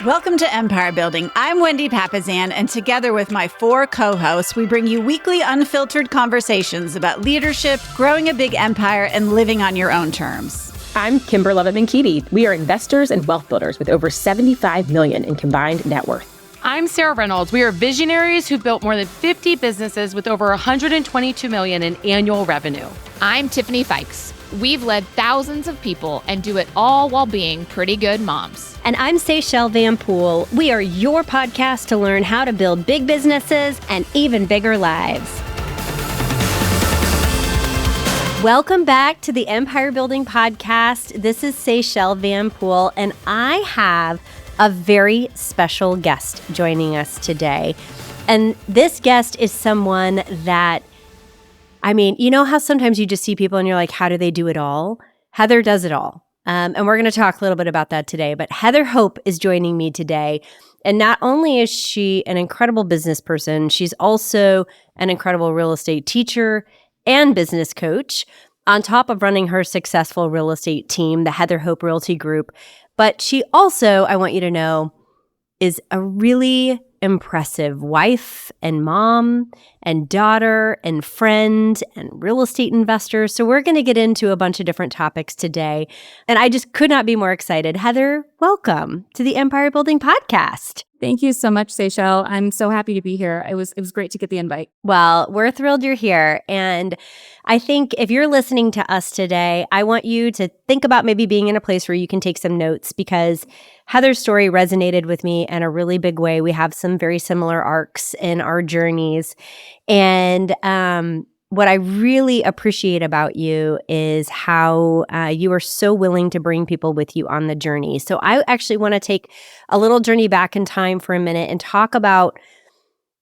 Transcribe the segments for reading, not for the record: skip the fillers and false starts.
Welcome to Empire Building. I'm Wendy Papazan, and together with my 4 co-hosts, we bring you weekly unfiltered conversations about leadership, growing a big empire, and living on your own terms. I'm Kimber Levitt-Keaty. We are investors and wealth builders with over $75 million in combined net worth. I'm Sarah Reynolds. We are visionaries who built more than 50 businesses with over $122 million in annual revenue. I'm Tiffany Fikes. We've led thousands of people and do it all while being pretty good moms. And I'm Seychelle Van Poole. We are your podcast to learn how to build big businesses and even bigger lives. Welcome back to the Empire Building Podcast. This is Seychelle Van Poole, and I have a very special guest joining us today. And this guest is someone that, you know how sometimes you just see people and you're like, how do they do it all? Heather does it all. And we're going to talk a little bit about that today. But Heather Hope is joining me today. And not only is she an incredible business person, she's also an incredible real estate teacher and business coach, on top of running her successful real estate team, the Heather Hope Realty Group. But she also, I want you to know, is a really impressive wife and mom and daughter and friend and real estate investor. So we're going to get into a bunch of different topics today. And I just could not be more excited. Heather, welcome to the Empire Building Podcast. Thank you so much, Seychelle. I'm so happy to be here. It was great to get the invite. Well, we're thrilled you're here. And I think if you're listening to us today, I want you to think about maybe being in a place where you can take some notes, because Heather's story resonated with me in a really big way. We have some very similar arcs in our journeys. And what I really appreciate about you is how you are so willing to bring people with you on the journey. So I actually want to take a little journey back in time for a minute and talk about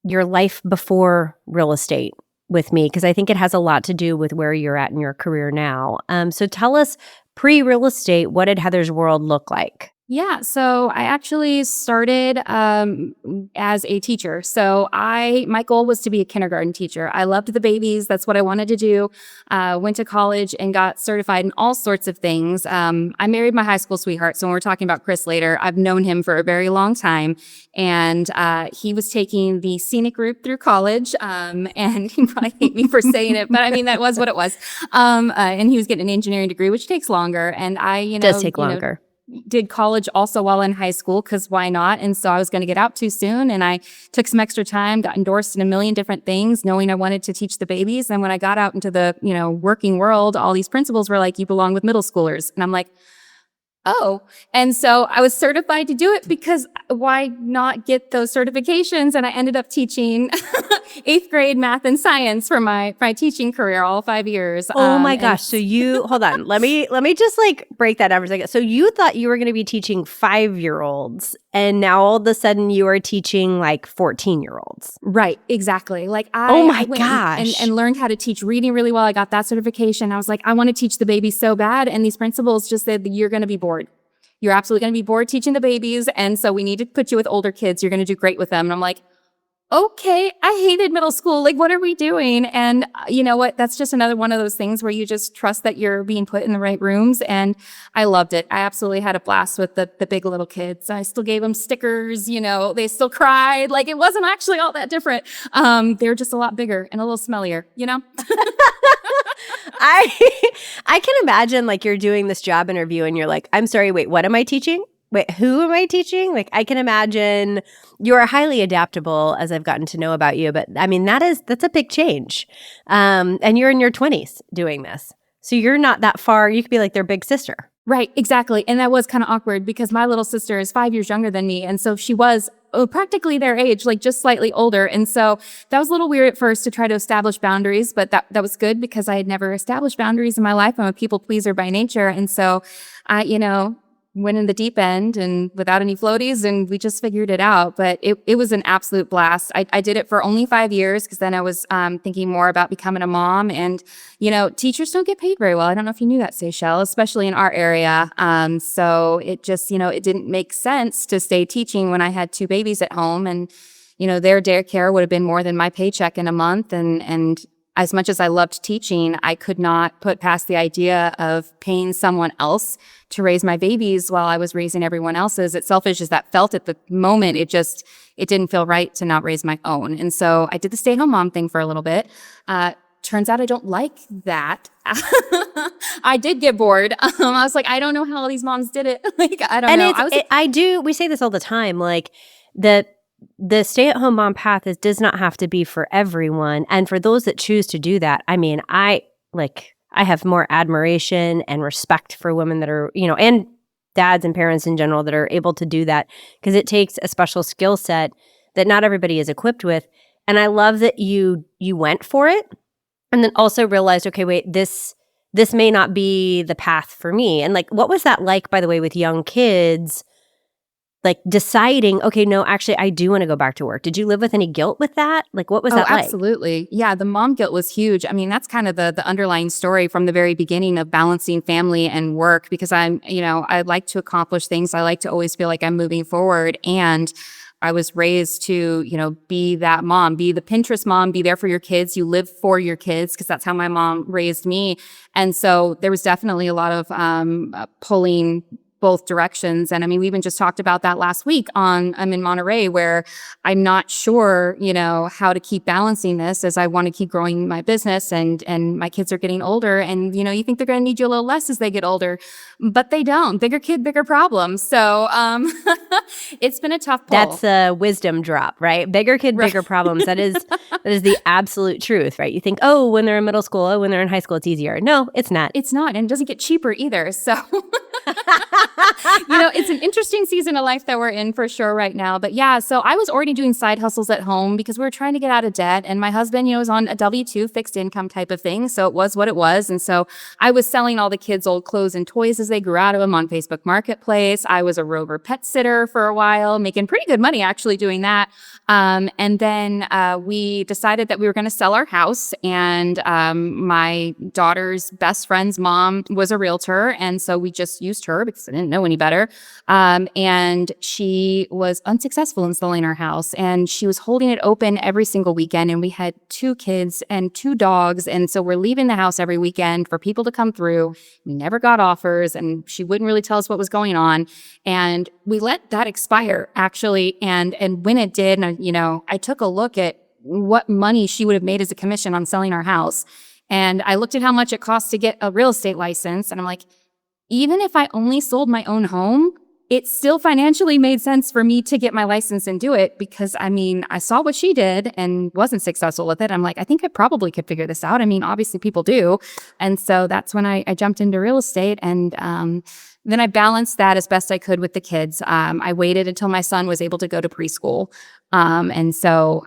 your life before real estate with me, because I think it has a lot to do with where you're at in your career now. So tell us, pre-real estate, what did Heather's world look like? Yeah, so I actually started as a teacher. So my goal was to be a kindergarten teacher. I loved the babies. That's what I wanted to do. Went to college and got certified in all sorts of things. I married my high school sweetheart. So when we're talking about Chris later, I've known him for a very long time. And he was taking the scenic route through college. And he probably hate me for saying it, but I mean, that was what it was. And he was getting an engineering degree, which takes longer. And does take longer. Did college also while in high school, because why not? And so I was going to get out too soon, and I took some extra time, got endorsed in a million different things, knowing I wanted to teach the babies. And when I got out into the working world, all these principals were like, you belong with middle schoolers. And I'm like, oh. And so I was certified to do it, because why not get those certifications? And I ended up teaching 8th grade math and science for my teaching career, all 5 years. Oh my gosh. So hold on. Let me just break that down for a second. So you thought you were going to be teaching 5-year-olds, and now all of a sudden you are teaching 14-year-olds. Right. Exactly. Oh my I went gosh. and learned how to teach reading really well. I got that certification. I was like, I want to teach the babies so bad. And these principals just said, you're going to be bored. You're absolutely going to be bored teaching the babies. And so we need to put you with older kids. You're going to do great with them. And I'm like, okay, I hated middle school. What are we doing? And you know what? That's just another one of those things where you just trust that you're being put in the right rooms. And I loved it. I absolutely had a blast with the big little kids. I still gave them stickers. They still cried. It wasn't actually all that different. They were just a lot bigger and a little smellier, I can imagine you're doing this job interview and you're like, I'm sorry, wait, what am I teaching? Wait, who am I teaching? I can imagine you are highly adaptable, as I've gotten to know about you. But that's a big change. And you're in your 20s doing this. So you're not that far. You could be like their big sister. Right, exactly. And that was kind of awkward, because my little sister is 5 years younger than me. And so she was practically their age, just slightly older. And so that was a little weird at first to try to establish boundaries, but that was good, because I had never established boundaries in my life. I'm a people pleaser by nature. And so I, went in the deep end and without any floaties, and we just figured it out. But it was an absolute blast. I did it for only 5 years, because then I was thinking more about becoming a mom. And, teachers don't get paid very well. I don't know if you knew that, Seychelle, especially in our area. So it just, it didn't make sense to stay teaching when I had 2 babies at home. And, their daycare would have been more than my paycheck in a month. And as much as I loved teaching, I could not put past the idea of paying someone else to raise my babies while I was raising everyone else's. As selfish as that felt at the moment, it didn't feel right to not raise my own. And so I did the stay-at-home mom thing for a little bit. Turns out I don't like that. I did get bored. I was like, I don't know how all these moms did it. Like, I don't know. We say this all the time, like the stay-at-home mom path does not have to be for everyone. And for those that choose to do that, I mean, I have more admiration and respect for women that are, and dads and parents in general that are able to do that, because it takes a special skill set that not everybody is equipped with. And I love that you went for it and then also realized, okay, wait, this may not be the path for me. And like, what was that like, by the way, with young kids? Like deciding, okay, no, actually, I do want to go back to work. Did you live with any guilt with that? Like, what was that like? Absolutely. Yeah, the mom guilt was huge. I mean, that's kind of the underlying story from the very beginning of balancing family and work, because I like to accomplish things. I like to always feel like I'm moving forward. And I was raised to, be that mom, be the Pinterest mom, be there for your kids. You live for your kids, because that's how my mom raised me. And so there was definitely a lot of pulling both directions. And I mean, we even just talked about that last week I'm in Monterey, where I'm not sure, how to keep balancing this, as I want to keep growing my business and my kids are getting older. And, you think they're going to need you a little less as they get older, but they don't. Bigger kid, bigger problem. So it's been a tough pull. That's a wisdom drop, right? Bigger kid, bigger problems. That is the absolute truth, right? You think, oh, when they're in middle school, oh, when they're in high school, it's easier. No, it's not. It's not. And it doesn't get cheaper either. So it's an interesting season of life that we're in for sure right now. But yeah, so I was already doing side hustles at home because we were trying to get out of debt. And my husband, was on a W-2 fixed income type of thing. So it was what it was. And so I was selling all the kids' old clothes and toys as they grew out of them on Facebook Marketplace. I was a Rover pet sitter for a while, making pretty good money actually doing that. And then we decided that we were going to sell our house. And my daughter's best friend's mom was a realtor. And so we just used her because I didn't know any better. And she was unsuccessful in selling our house. And she was holding it open every single weekend. And we had 2 kids and 2 dogs. And so we're leaving the house every weekend for people to come through. We never got offers, and she wouldn't really tell us what was going on. And we let that expire, actually. And when it did, I took a look at what money she would have made as a commission on selling our house. And I looked at how much it costs to get a real estate license. And I'm like, even if I only sold my own home, it still financially made sense for me to get my license and do it, because I saw what she did and wasn't successful with it. I'm like, I think I probably could figure this out. Obviously people do. And so that's when I jumped into real estate. And then I balanced that as best I could with the kids. I waited until my son was able to go to preschool. And so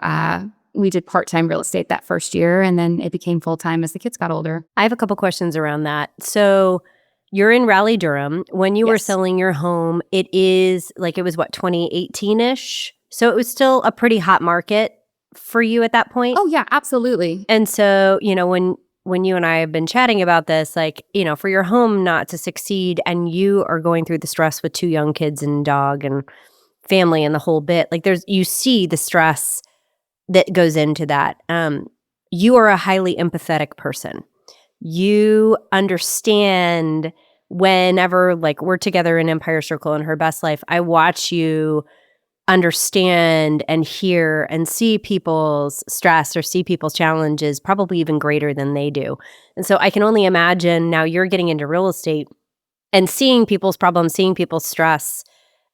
we did part-time real estate that first year, and then it became full-time as the kids got older. I have a couple questions around that. So you're in Raleigh-Durham. When you were selling your home, it was what, 2018-ish? So it was still a pretty hot market for you at that point? Oh, yeah, absolutely. And so, when you and I have been chatting about this, for your home not to succeed, and you are going through the stress with 2 young kids and dog and family and the whole bit, you see the stress that goes into that. You are a highly empathetic person. You understand whenever, we're together in Empire Circle in Her Best Life, I watch you understand and hear and see people's stress or see people's challenges probably even greater than they do. And so I can only imagine now you're getting into real estate and seeing people's problems, seeing people's stress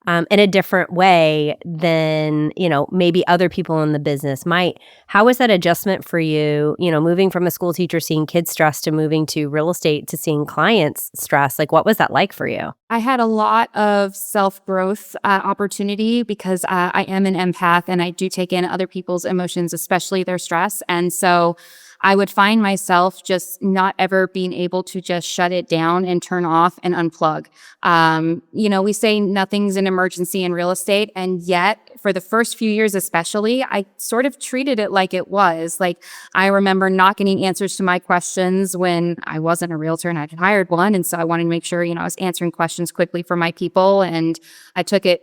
in a different way than, maybe other people in the business might. How was that adjustment for you, moving from a school teacher, seeing kids stress, to moving to real estate, to seeing clients stress? What was that like for you? I had a lot of self-growth opportunity because I am an empath, and I do take in other people's emotions, especially their stress. And so I would find myself just not ever being able to just shut it down and turn off and unplug. We say nothing's an emergency in real estate, and yet for the first few years especially, I sort of treated it like it was. Like, I remember not getting answers to my questions when I wasn't a realtor and I'd hired one. And so I wanted to make sure, I was answering questions quickly for my people. And I took it,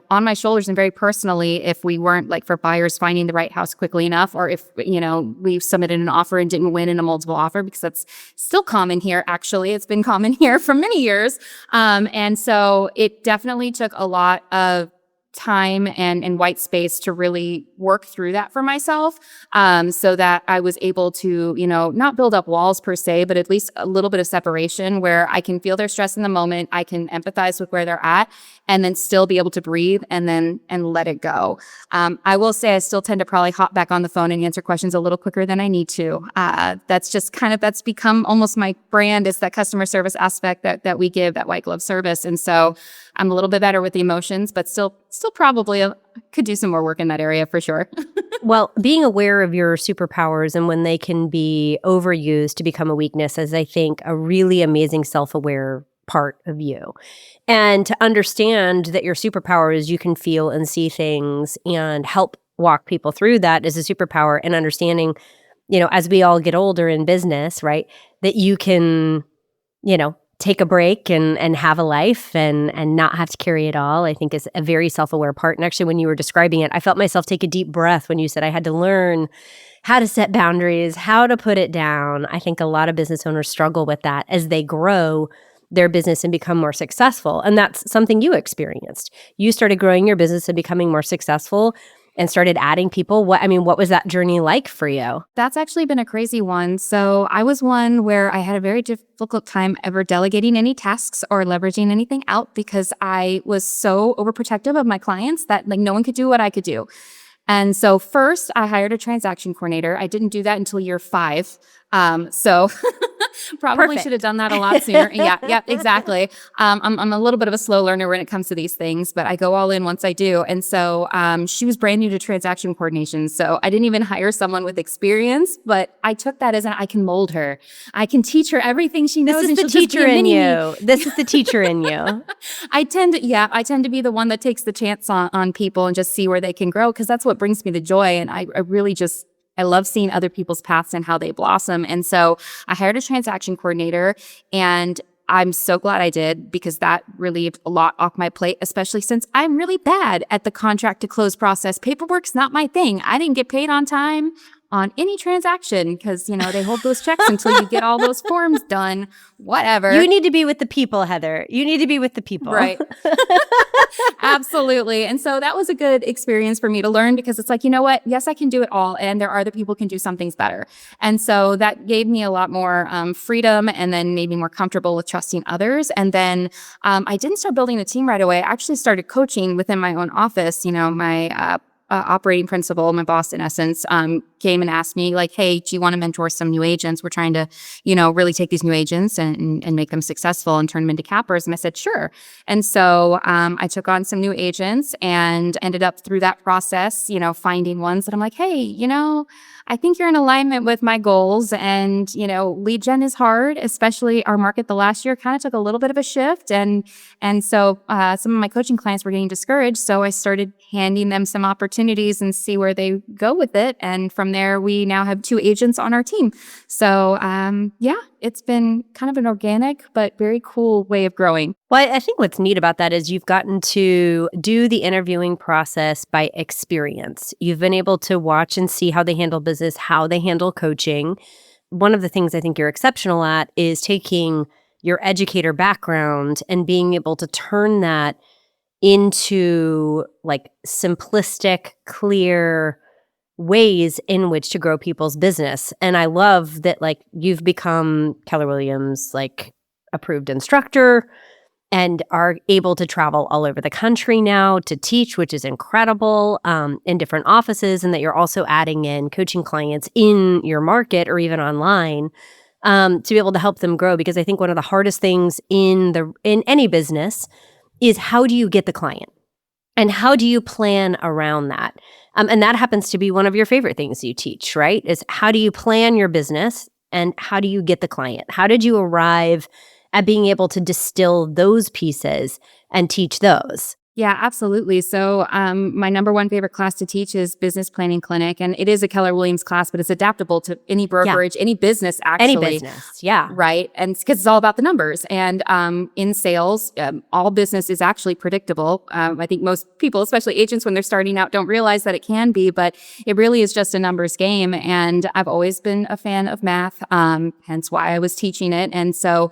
on my shoulders and very personally if we weren't, like, for buyers finding the right house quickly enough, or if, we submitted an offer and didn't win in a multiple offer, because that's still common here. Actually, it's been common here for many years. And so it definitely took a lot of time and white space to really work through that for myself, so that I was able to, not build up walls per se, but at least a little bit of separation where I can feel their stress in the moment. I can empathize with where they're at, and then still be able to breathe and let it go. I will say I still tend to probably hop back on the phone and answer questions a little quicker than I need to. That's just that's become almost my brand, is that customer service aspect that we give, that white glove service. And so I'm a little bit better with the emotions, but still probably could do some more work in that area for sure. Well, being aware of your superpowers and when they can be overused to become a weakness is, I think, a really amazing self-aware part of you. And to understand that your superpower is you can feel and see things and help walk people through that is a superpower. And understanding, as we all get older in business, right, that you can, take a break and have a life and not have to carry it all, I think is a very self-aware part. And actually, when you were describing it, I felt myself take a deep breath when you said I had to learn how to set boundaries, how to put it down. I think a lot of business owners struggle with that as they grow their business and become more successful. And that's something you experienced. You started growing your business and becoming more successful and started adding people. What was that journey like for you? That's actually been a crazy one. So I was one where I had a very difficult time ever delegating any tasks or leveraging anything out, because I was so overprotective of my clients that, like, no one could do what I could do. And so first I hired a transaction coordinator. I didn't do that until year 5. So probably Perfect. Should have done that a lot sooner. Yeah, exactly. I'm a little bit of a slow learner when it comes to these things, but I go all in once I do. And so she was brand new to transaction coordination. So I didn't even hire someone with experience, but I took that as I can mold her. I can teach her everything she knows. This is the teacher in you. This is the teacher in you. I tend to be the one that takes the chance on people and just see where they can grow, because that's what brings me the joy. And I love seeing other people's paths and how they blossom. And so I hired a transaction coordinator, and I'm so glad I did, because that relieved a lot off my plate, especially since I'm really bad at the contract to close process. Paperwork's not my thing. I didn't get paid on time on any transaction because, they hold those checks until you get all those forms done, whatever. You need to be with the people, Heather. You need to be with the people. Right. Absolutely. And so that was a good experience for me to learn, because it's like, you know what? Yes, I can do it all. And there are other people who can do some things better. And so that gave me a lot more freedom, and then made me more comfortable with trusting others. And then I didn't start building a team right away. I actually started coaching within my own office. My operating principal, my boss in essence, came and asked me, like, hey, do you want to mentor some new agents? We're trying to, really take these new agents and make them successful and turn them into cappers. And I said, sure. And so I took on some new agents and ended up through that process, finding ones that I'm like, hey, I think you're in alignment with my goals. And, lead gen is hard, especially our market the last year kind of took a little bit of a shift. And so some of my coaching clients were getting discouraged. So I started handing them some opportunities and see where they go with it. And from there, we now have 2 agents on our team. So it's been kind of an organic but very cool way of growing. Well, I think what's neat about that is you've gotten to do the interviewing process by experience. You've been able to watch and see how they handle business, how they handle coaching. One of the things I think you're exceptional at is taking your educator background and being able to turn that into, like, simplistic, clear ways in which to grow people's business. And I love that, like, you've become Keller Williams, like, approved instructor and are able to travel all over the country now to teach, which is incredible, in different offices, and that you're also adding in coaching clients in your market or even online to be able to help them grow. Because I think one of the hardest things in any business is, how do you get the client? And how do you plan around that? And that happens to be one of your favorite things you teach, right? Is how do you plan your business and how do you get the client? How did you arrive at being able to distill those pieces and teach those? Yeah, absolutely. So my number one favorite class to teach is business planning clinic. And it is a Keller Williams class, but it's adaptable to any brokerage, any business actually. Any business, yeah. Right. And because it's all about the numbers. And in sales, all business is actually predictable. I think most people, especially agents when they're starting out, don't realize that it can be, but it really is just a numbers game. And I've always been a fan of math, hence why I was teaching it. And so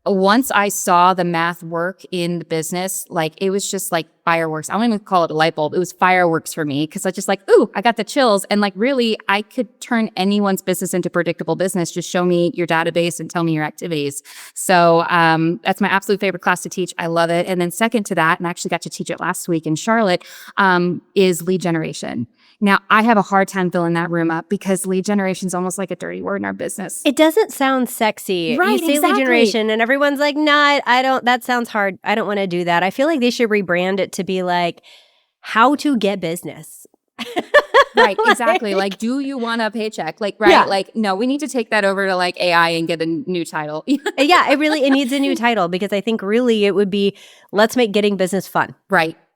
once I saw the math work in the business, like it was just like fireworks. I don't even call it a light bulb. It was fireworks for me because I just like, ooh, I got the chills. And like really, I could turn anyone's business into predictable business. Just show me your database and tell me your activities. So that's my absolute favorite class to teach. I love it. And then second to that, and I actually got to teach it last week in Charlotte, is lead generation. Now, I have a hard time filling that room up because lead generation is almost like a dirty word in our business. It doesn't sound sexy. Right, You say exactly. lead generation and everyone's like, nah, I don't, that sounds hard. I don't want to do that. I feel like they should rebrand it to be like, how to get business. Right, exactly. Like, do you want a paycheck? Like, right, Yeah. like, no, we need to take that over to like AI and get a new title. Yeah, it needs a new title because I think really it would be, let's make getting business fun.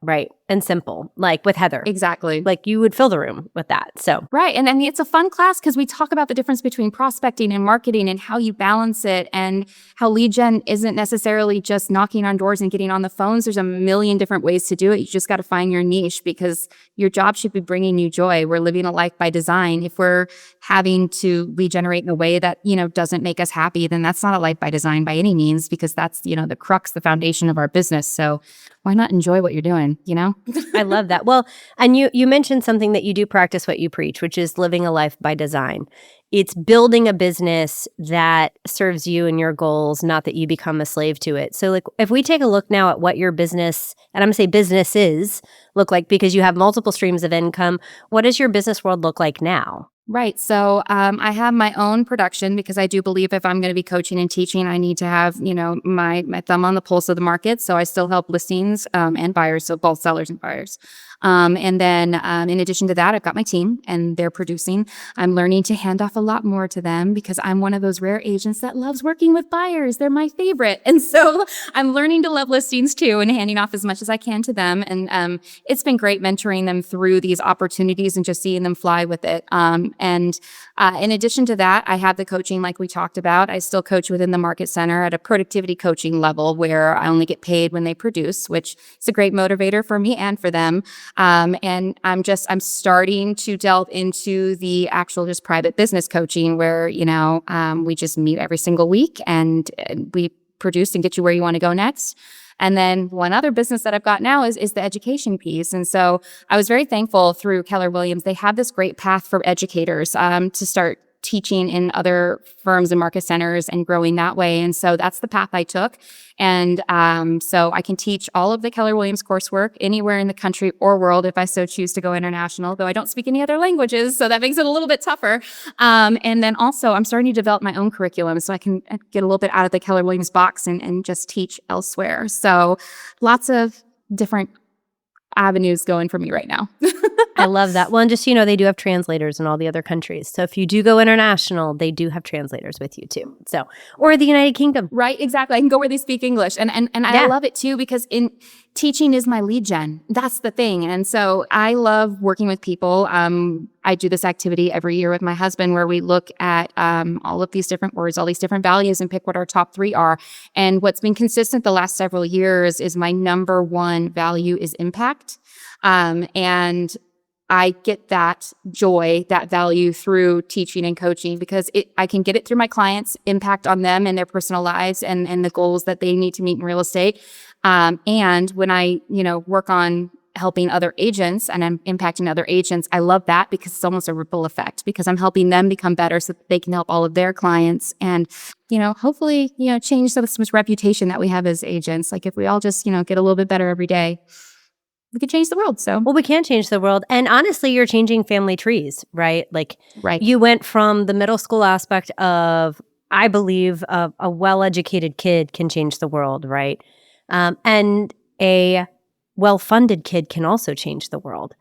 Right, And simple, like with Heather. exactly. Like you would fill the room with that. So Right. And then it's a fun class because we talk about the difference between prospecting and marketing and how you balance it and how lead gen isn't necessarily just knocking on doors and getting on the phones. There's a million different ways to do it. You just got to find your niche because your job should be bringing you joy. We're living a life by design. If we're having to lead generate in a way that, doesn't make us happy, then that's not a life by design by any means because that's, the crux, the foundation of our business. So why not enjoy what you're doing, I love that. Well, and you mentioned something that you do practice what you preach, which is living a life by design. It's building a business that serves you and your goals, not that you become a slave to it. So like if we take a look now at what your business, and I'm going to say businesses look like because you have multiple streams of income, what does your business world look like now? Right. So I have my own production because I do believe if I'm going to be coaching and teaching, I need to have, my thumb on the pulse of the market. So I still help listings and buyers, so both sellers and buyers. And then in addition to that, I've got my team and they're producing. I'm learning to hand off a lot more to them because I'm one of those rare agents that loves working with buyers. They're my favorite. And so I'm learning to love listings too and handing off as much as I can to them. And it's been great mentoring them through these opportunities and just seeing them fly with it. And in addition to that, I have the coaching like we talked about. I still coach within the market center at a productivity coaching level where I only get paid when they produce, which is a great motivator for me and for them. And I'm starting to delve into the actual just private business coaching where, we just meet every single week and we produce and get you where you want to go next. And then one other business that I've got now is the education piece. And so I was very thankful through Keller Williams. They have this great path for educators to start teaching in other firms and market centers and growing that way. And so that's the path I took. And so I can teach all of the Keller Williams coursework anywhere in the country or world if I so choose to go international, though I don't speak any other languages. So that makes it a little bit tougher. And then also I'm starting to develop my own curriculum so I can get a little bit out of the Keller Williams box and just teach elsewhere. So lots of different avenues going for me right now. I love that. Well, and just, they do have translators in all the other countries. So if you do go international, they do have translators with you too. So, or the United Kingdom. Right, exactly. I can go where they speak English. And I love it too because in teaching is my lead gen. That's the thing. And so I love working with people. I do this activity every year with my husband where we look at all of these different words, all these different values and pick what our top 3 are. And what's been consistent the last several years is my number 1 value is impact. And I get that joy, that value through teaching and coaching because I can get it through my clients, impact on them and their personal lives and the goals that they need to meet in real estate. And when I, work on helping other agents and I'm impacting other agents, I love that because it's almost a ripple effect because I'm helping them become better so that they can help all of their clients and, hopefully, change some reputation that we have as agents. Like if we all just, get a little bit better every day, we could change the world. So, well, we can change the world. And honestly, you're changing family trees, right? Like right. You went from the middle school aspect of, I believe, a well-educated kid can change the world, right? And a well-funded kid can also change the world.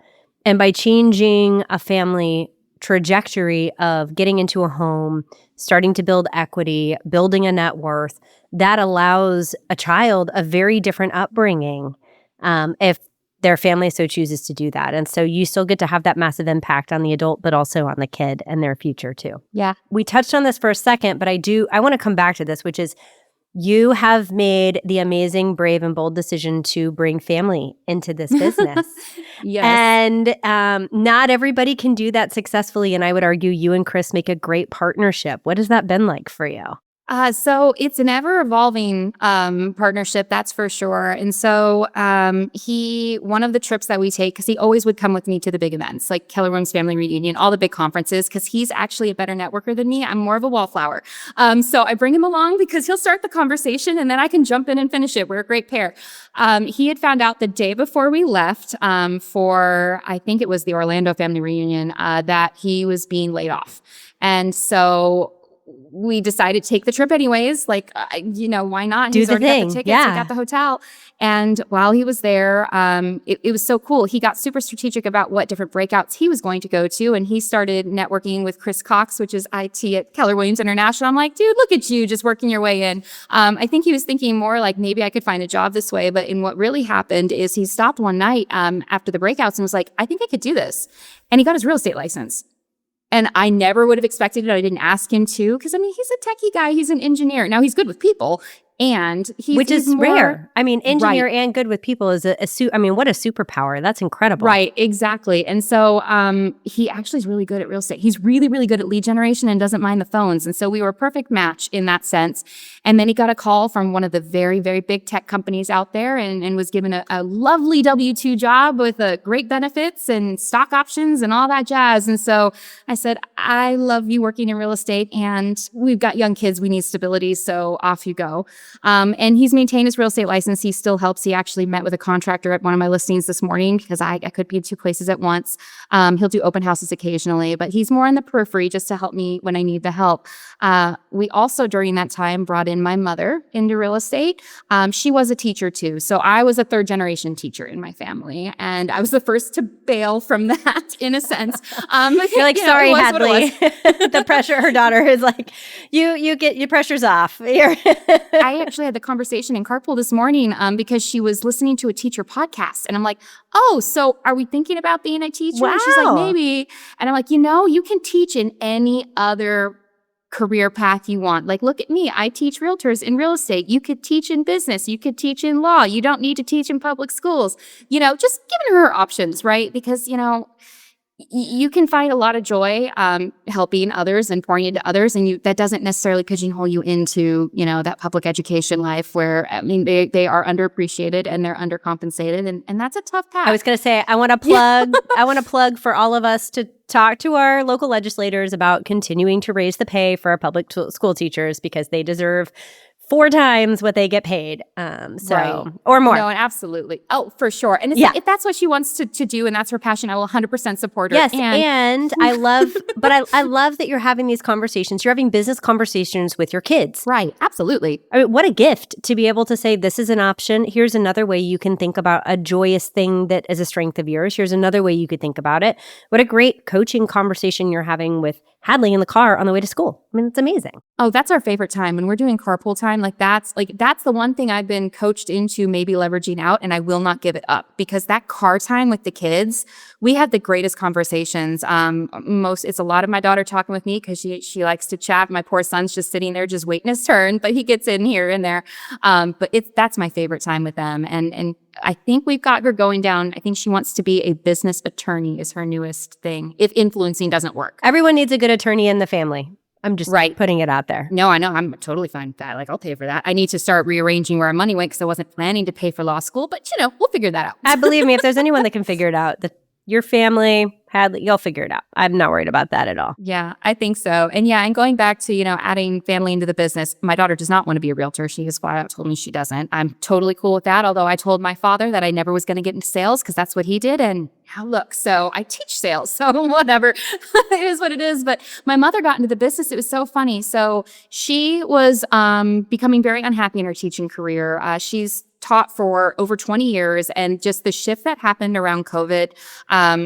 And by changing a family trajectory of getting into a home, starting to build equity, building a net worth, that allows a child a very different upbringing. If their family so chooses to do that. And so you still get to have that massive impact on the adult, but also on the kid and their future too. Yeah. We touched on this for a second, but I want to come back to this, which is you have made the amazing, brave, and bold decision to bring family into this business. Yes. And not everybody can do that successfully. And I would argue you and Chris make a great partnership. What has that been like for you? So it's an ever-evolving partnership, that's for sure. And so one of the trips that we take, because he always would come with me to the big events, like Keller Williams Family Reunion, all the big conferences, because he's actually a better networker than me. I'm more of a wallflower. So I bring him along because he'll start the conversation and then I can jump in and finish it. We're a great pair. He had found out the day before we left for, I think it was the Orlando Family Reunion, that he was being laid off. And so we decided to take the trip anyways. Like, why not? He's already got the tickets. Yeah. He got the hotel. And while he was there, it was so cool. He got super strategic about what different breakouts he was going to go to. And he started networking with Chris Cox, which is IT at Keller Williams International. I'm like, dude, look at you just working your way in. I think he was thinking more like maybe I could find a job this way. But what really happened is he stopped one night after the breakouts and was like, I think I could do this. And he got his real estate license. And I never would have expected it. I didn't ask him to, because he's a techie guy. He's an engineer. Now he's good with people, and which is more rare. Engineer right. and good with people is what a superpower. That's incredible. Right, exactly. And so he actually is really good at real estate. He's really, really good at lead generation and doesn't mind the phones. And so we were a perfect match in that sense. And then he got a call from one of the very, very big tech companies out there and was given a lovely W-2 job with great benefits and stock options and all that jazz. And so I said, I love you working in real estate, and we've got young kids. We need stability. So off you go. And he's maintained his real estate license. He still helps. He actually met with a contractor at one of my listings this morning because I could be in two places at once. He'll do open houses occasionally, but he's more on the periphery just to help me when I need the help. We also, during that time, brought in my mother into real estate. She was a teacher too. So I was a third generation teacher in my family, and I was the first to bail from that in a sense. You're like, sorry, Hadley. The pressure, her daughter is like, you get your pressure's off. I actually had the conversation in carpool this morning because she was listening to a teacher podcast. And I'm like, oh, so are we thinking about being a teacher? Wow. And she's like, maybe. And I'm like, you can teach in any other career path you want. Like, look at me. I teach realtors in real estate. You could teach in business. You could teach in law. You don't need to teach in public schools. Just giving her options, right? Because, you can find a lot of joy helping others and pouring into others, and that doesn't necessarily pigeonhole you into that public education life where they are underappreciated and they're undercompensated, and that's a tough path. I was going to say I want to plug for all of us to talk to our local legislators about continuing to raise the pay for our public school teachers because they deserve 4 times what they get paid, Right. or more. No, absolutely. Oh, for sure. And if that's what she wants to do and that's her passion, I will 100% support her. Yes, and I love, but I love that you're having these conversations. You're having business conversations with your kids. Right, absolutely. What a gift to be able to say, this is an option. Here's another way you can think about a joyous thing that is a strength of yours. Here's another way you could think about it. What a great coaching conversation you're having with Hadley in the car on the way to school. It's amazing. Oh, that's our favorite time when we're doing carpool time. That's the one thing I've been coached into maybe leveraging out, and I will not give it up because that car time with the kids, we had the greatest conversations. It's a lot of my daughter talking with me because she likes to chat. My poor son's just sitting there just waiting his turn, but he gets in here and there. But that's my favorite time with them. And I think we've got her going down. I think she wants to be a business attorney is her newest thing, if influencing doesn't work. Everyone needs a good attorney in the family. I'm just putting it out there. No, I know. I'm totally fine with that. I'll pay for that. I need to start rearranging where our money went because I wasn't planning to pay for law school. But, we'll figure that out. Believe me, if there's anyone that can figure it out, your family, Hadley, you'll figure it out. I'm not worried about that at all. Yeah, I think so. And going back to, adding family into the business, my daughter does not want to be a realtor. She has flat out told me she doesn't. I'm totally cool with that. Although I told my father that I never was going to get into sales because that's what he did. And now look, so I teach sales. So whatever, it is what it is. But my mother got into the business. It was so funny. So she was becoming very unhappy in her teaching career. She's taught for over 20 years, and just the shift that happened around COVID,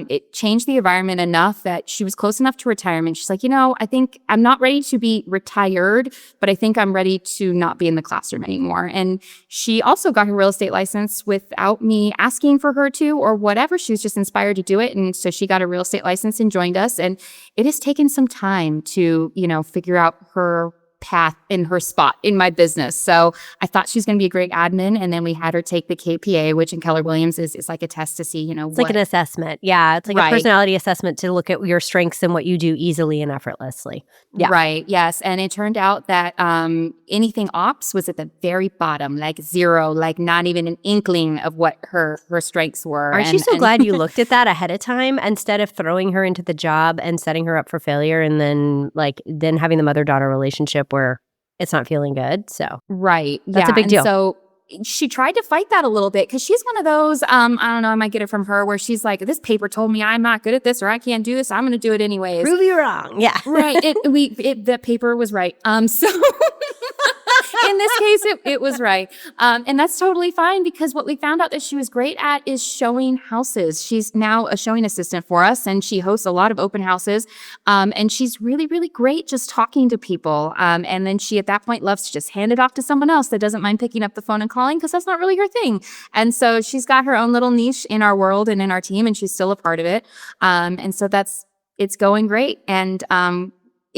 it changed the environment enough that she was close enough to retirement. She's like, I think I'm not ready to be retired, but I think I'm ready to not be in the classroom anymore. And she also got her real estate license without me asking for her to or whatever. She was just inspired to do it. And so she got a real estate license and joined us. And it has taken some time to, figure out her path in her spot in my business. So I thought she was going to be a great admin. And then we had her take the KPA, which in Keller Williams is like a test to see, it's like an assessment. Yeah. It's like a personality assessment to look at your strengths and what you do easily and effortlessly. Yeah. Right. Yes. And it turned out that anything ops was at the very bottom, like 0, like not even an inkling of what her strengths were. Aren't you so glad you looked at that ahead of time instead of throwing her into the job and setting her up for failure and then having the mother-daughter relationship where it's not feeling good? So right. That's a big deal. So she tried to fight that a little bit because she's one of those, I don't know, I might get it from her, where she's like, this paper told me I'm not good at this or I can't do this. I'm going to do it anyways. Prove you wrong. Yeah. Right. The paper was right. So in this case, it was right. And that's totally fine because what we found out that she was great at is showing houses. She's now a showing assistant for us and she hosts a lot of open houses. And she's really, really great just talking to people. And then she at that point loves to just hand it off to someone else that doesn't mind picking up the phone and calling because that's not really her thing. And so she's got her own little niche in our world and in our team and she's still a part of it. And so it's going great. And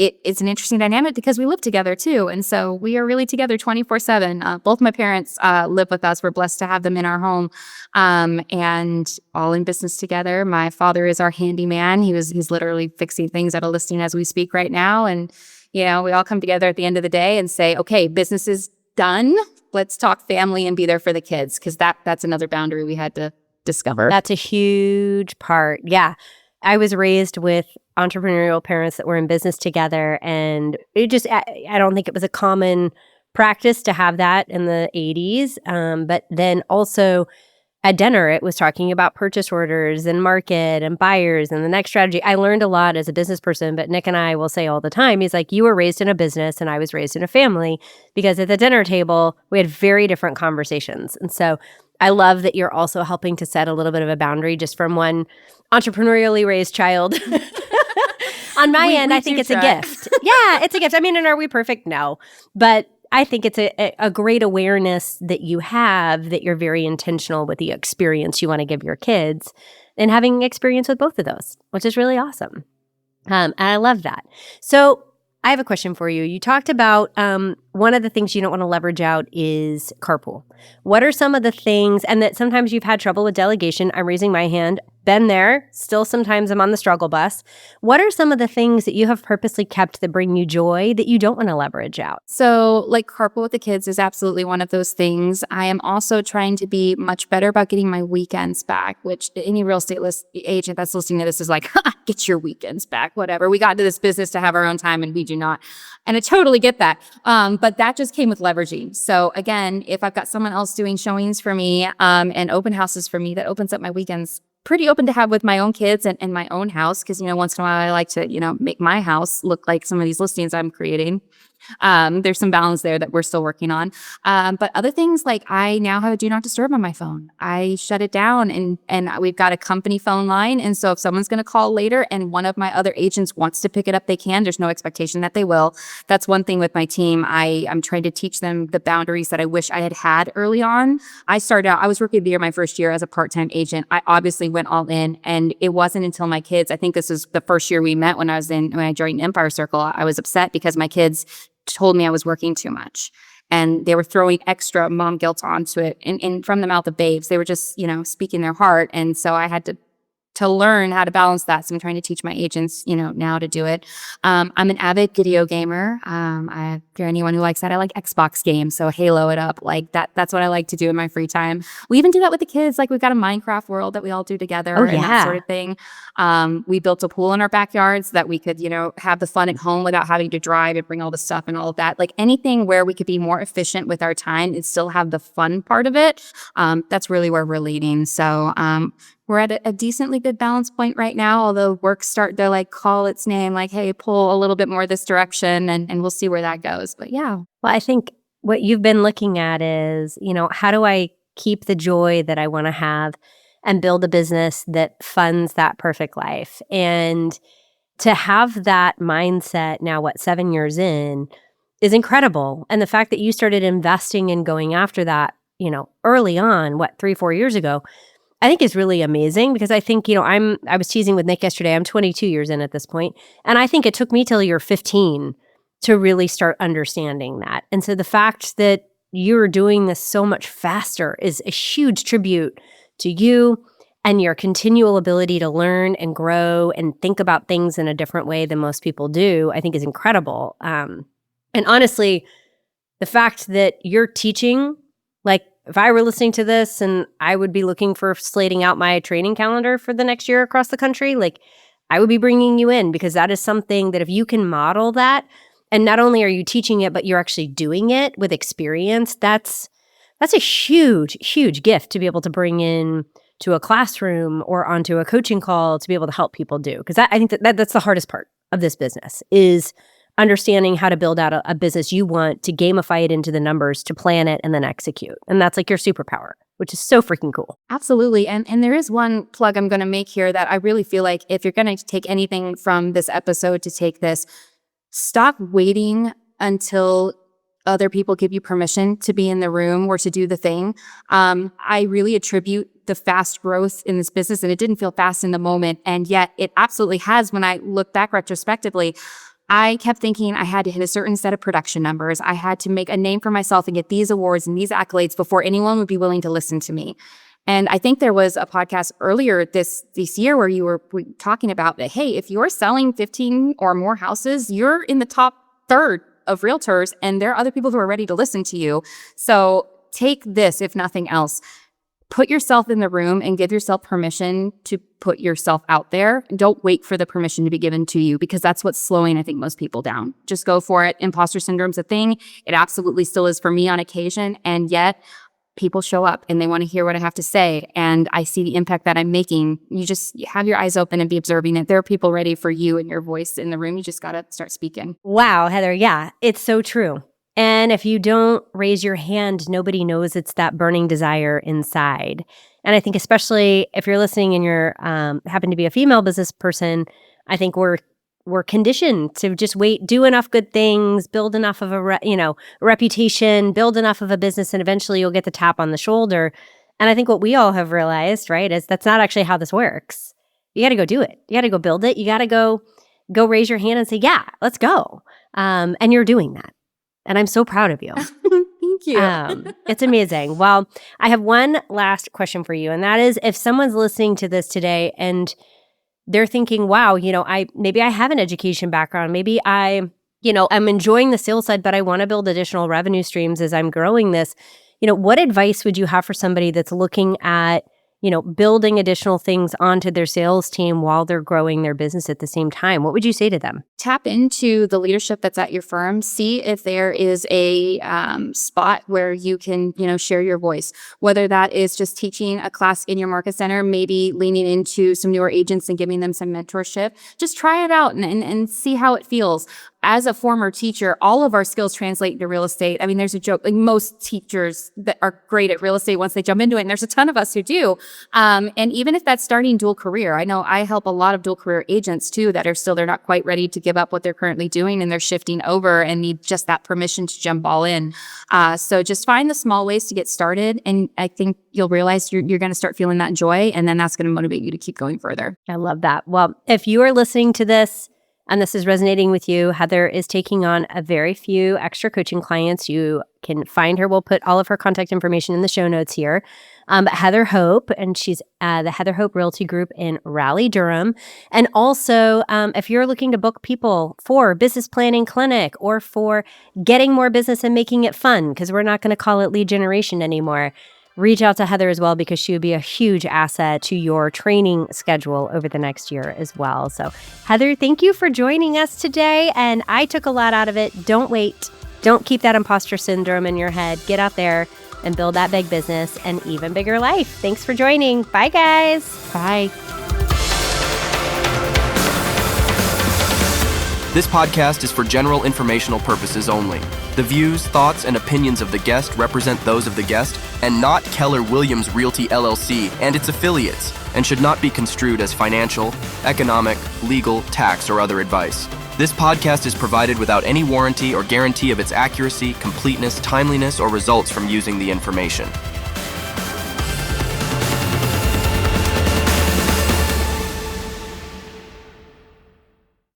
it's an interesting dynamic because we live together too. And so we are really together 24/7. Both my parents live with us. We're blessed to have them in our home and all in business together. My father is our handyman. He's literally fixing things at a listing as we speak right now. And, we all come together at the end of the day and say, okay, business is done. Let's talk family and be there for the kids because that's another boundary we had to discover. That's a huge part. Yeah. I was raised with entrepreneurial parents that were in business together, and I don't think it was a common practice to have that in the 80s. But then also at dinner, it was talking about purchase orders and market and buyers and the next strategy. I learned a lot as a business person, but Nick and I will say all the time, he's like, you were raised in a business and I was raised in a family, because at the dinner table, we had very different conversations. And so I love that you're also helping to set a little bit of a boundary just from one entrepreneurially raised child. On my end, I think it's a gift. Yeah, it's a gift. I mean, and are we perfect? No. But I think it's a great awareness that you have, that you're very intentional with the experience you want to give your kids and having experience with both of those, which is really awesome. And I love that. So I have a question for you. You talked about one of the things you don't want to leverage out is carpool. What are some of the things, and that sometimes you've had trouble with delegation? I'm raising my hand. Been there. Still sometimes I'm on the struggle bus. What are some of the things that you have purposely kept that bring you joy that you don't want to leverage out? So like carpool with the kids is absolutely one of those things. I am also trying to be much better about getting my weekends back, which any real estate agent that's listening to this is like, get your weekends back, whatever. We got into this business to have our own time and we do not. And I totally get that. But that just came with leveraging. So again, if I've got someone else doing showings for me and open houses for me, that opens up my weekends pretty open to have with my own kids and my own house. Because, once in a while I like to, make my house look like some of these listings I'm creating. There's some balance there that we're still working on. But other things, like I now have a do not disturb on my phone. I shut it down and we've got a company phone line. And so if someone's going to call later and one of my other agents wants to pick it up, they can. There's no expectation that they will. That's one thing with my team. I'm trying to teach them the boundaries that I wish I had early on. I was rookie of the year my first year as a part-time agent. I obviously went all in, and it wasn't until my kids, I think this was the first year we met when I joined Empire Circle, I was upset because my kids told me I was working too much. And they were throwing extra mom guilt onto it. And from the mouth of babes, they were just, speaking their heart. And so I had to learn how to balance that. So I'm trying to teach my agents, now to do it. I'm an avid video gamer. For anyone who likes that, I like Xbox games. So Halo it up. Like that's what I like to do in my free time. We even do that with the kids. Like we've got a Minecraft world that we all do together and that sort of thing. We built a pool in our backyard so that we could, have the fun at home without having to drive and bring all the stuff and all of that. Like anything where we could be more efficient with our time and still have the fun part of it. That's really where we're leading. So, we're at a decently good balance point right now, although work's starting to call its name, like, hey, pull a little bit more this direction and we'll see where that goes. But yeah. Well, I think what you've been looking at is, how do I keep the joy that I want to have, and build a business that funds that perfect life. And to have that mindset now, 7 years in, is incredible. And the fact that you started investing and going after that, early on, 3-4 years ago, I think is really amazing, because I think, I was teasing with Nick yesterday, I'm 22 years in at this point, and I think it took me till you're 15 to really start understanding that. And so the fact that you're doing this so much faster is a huge tribute to you and your continual ability to learn and grow and think about things in a different way than most people do, I think is incredible. And honestly, the fact that you're teaching, if I were listening to this and I would be looking for slating out my training calendar for the next year across the country, I would be bringing you in, because that is something that if you can model that, and not only are you teaching it, but you're actually doing it with experience, that's a huge, huge gift to be able to bring in to a classroom or onto a coaching call to be able to help people do. Because I think that's the hardest part of this business, is understanding how to build out a business you want, to gamify it into the numbers, to plan it, and then execute. And that's your superpower, which is so freaking cool. Absolutely. And there is one plug I'm going to make here that I really feel like if you're going to take anything from this episode to take this, stop waiting until other people give you permission to be in the room or to do the thing. I really attribute the fast growth in this business, and it didn't feel fast in the moment. And yet it absolutely has when I look back retrospectively. I kept thinking I had to hit a certain set of production numbers. I had to make a name for myself and get these awards and these accolades before anyone would be willing to listen to me. And I think there was a podcast earlier this year where you were talking about that, hey, if you're selling 15 or more houses, you're in the top third of realtors, and there are other people who are ready to listen to you. So take this, if nothing else. Put yourself in the room and give yourself permission to put yourself out there. Don't wait for the permission to be given to you, because that's what's slowing, I think, most people down. Just go for it. Imposter syndrome's a thing. It absolutely still is for me on occasion. And yet people show up and they want to hear what I have to say. And I see the impact that I'm making. You just have your eyes open and be observing it. There are people ready for you and your voice in the room. You just got to start speaking. Wow, Heather. Yeah, it's so true. And if you don't raise your hand, nobody knows it's that burning desire inside. And I think especially if you're listening and you're happen to be a female business person, I think we're conditioned to just wait, do enough good things, build enough of a reputation, build enough of a business, and eventually you'll get the tap on the shoulder. And I think what we all have realized, right, is that's not actually how this works. You got to go do it. You got to go build it. You got to go raise your hand and say, yeah, let's go. And you're doing that. And I'm so proud of you. Thank you. It's amazing. Well, I have one last question for you. And that is, if someone's listening to this today and they're thinking, wow, maybe I have an education background. Maybe I'm enjoying the sales side, but I want to build additional revenue streams as I'm growing this. What advice would you have for somebody that's looking at, building additional things onto their sales team while they're growing their business at the same time? What would you say to them? Tap into the leadership that's at your firm. See if there is a spot where you can, share your voice, whether that is just teaching a class in your market center, maybe leaning into some newer agents and giving them some mentorship. Just try it out and see how it feels. As a former teacher, all of our skills translate into real estate. I mean, there's a joke, most teachers that are great at real estate once they jump into it, and there's a ton of us who do. And even if that's starting dual career, I know I help a lot of dual career agents too that they're not quite ready to give up what they're currently doing, and they're shifting over and need just that permission to jump all in. So just find the small ways to get started, and I think you'll realize you're going to start feeling that joy, and then that's going to motivate you to keep going further. I love that. Well, if you are listening to this and this is resonating with you, Heather is taking on a very few extra coaching clients. You can find her. We'll put all of her contact information in the show notes here. Heather Hope, and she's the Heather Hope Realty Group in Raleigh, Durham. And also, if you're looking to book people for business planning clinic or for getting more business and making it fun, because we're not going to call it lead generation anymore, reach out to Heather as well, because she would be a huge asset to your training schedule over the next year as well. So Heather, thank you for joining us today. And I took a lot out of it. Don't wait. Don't keep that imposter syndrome in your head. Get out there and build that big business and even bigger life. Thanks for joining. Bye, guys. Bye. This podcast is for general informational purposes only. The views, thoughts, and opinions of the guest represent those of the guest and not Keller Williams Realty LLC and its affiliates, and should not be construed as financial, economic, legal, tax, or other advice. This podcast is provided without any warranty or guarantee of its accuracy, completeness, timeliness, or results from using the information.